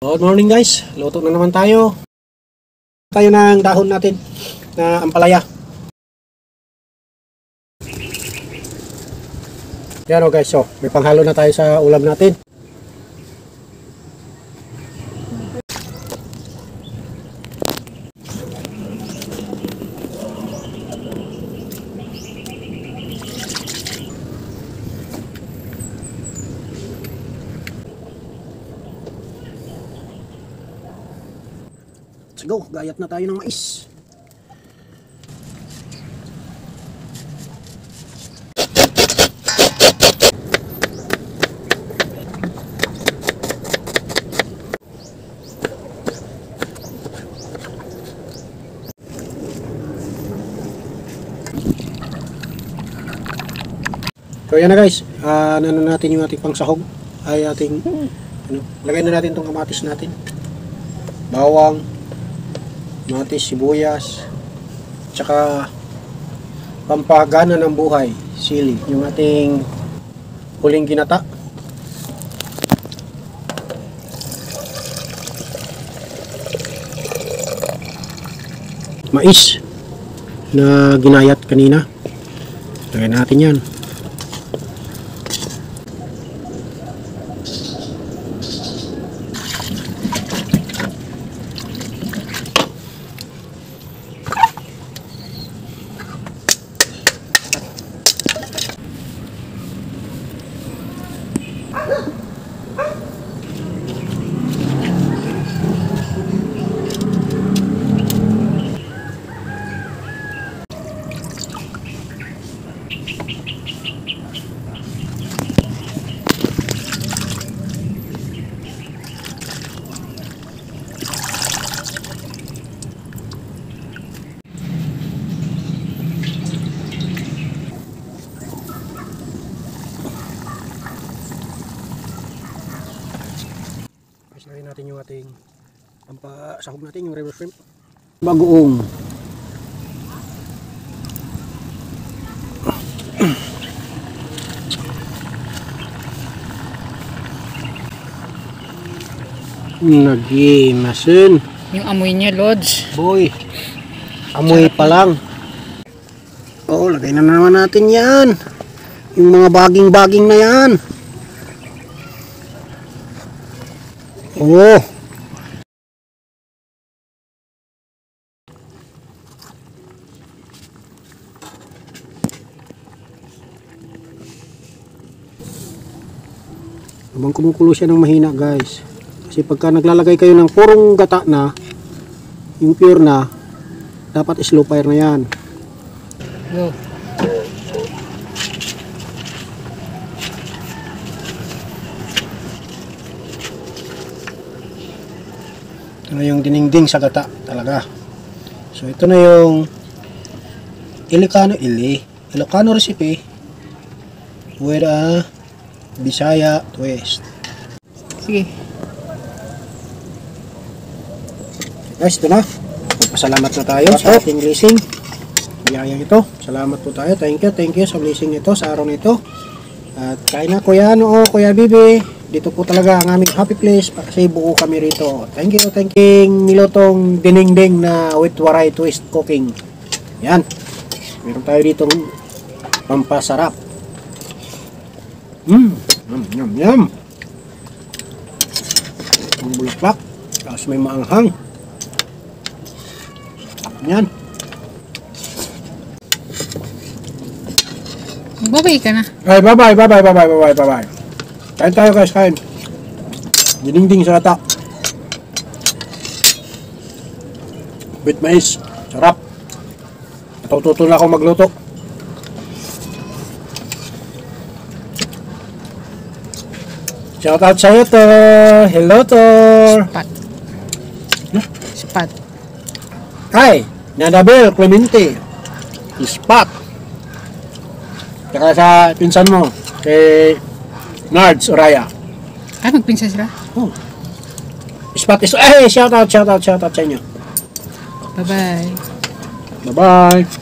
Good morning guys, luto na naman tayo. Tayo ng dahon natin na ampalaya. Yan o guys, so may panghalo na tayo sa ulam natin. Let's go, gayat na tayo ng mais. So yan na guys, ano natin yung ating pangsahog ay ating lagay na natin itong kamatis natin, bawang, kamatis, sibuyas, tsaka pampagana ng buhay, sili, yung ating huling ginata. Mais na ginayat kanina, lagay natin yan. Lagyan natin yung ating pampasahog natin, yung river shrimp. Bagoong. Nagimasin. Yung amoy niya, Lods. Boy, amoy pa lang. Oo, lagay na naman natin yan. Yung mga baging-baging na yan. Oo. Habang kumukulo siya ng mahina guys. Kasi pagka naglalagay kayo ng purong gata na, yung pure na, dapat slow fire na yan. Go. Ito na yung diningding sa gata talaga. So ito na yung Ilocano recipe with a Bisaya twist. Sige. Guys, ito na. Magpasalamat na tayo sa ating blessing. Biyayang ito. Salamat po tayo. Thank you sa blessing ito sa araw nito. At kain na Kuya Kuya Bibi. Dito po talaga ang aming happy place kasi buo kami rito. Thank you. Nilotong dinengdeng na with waray twist cooking. Yan. Meron tayo dito pampasarap. Yum. Ang bulaklak. Tapos may maanghang. Yan. Babay ka na. Ay, bye-bye. Kain tayo guys, kain. Diningding sa gata. With mais. Sarap. Natututo na ako magluto. Shoutout sa'yo, Tor. Hello, Tor. Spot. Hi, Nadabel Clemente. Spot. Saka sa pinsan mo, kay Nards Oraya. Ay, magpinsa sila. Oh. Spot is... Ay, shoutout sa inyo. Bye-bye. Bye-bye.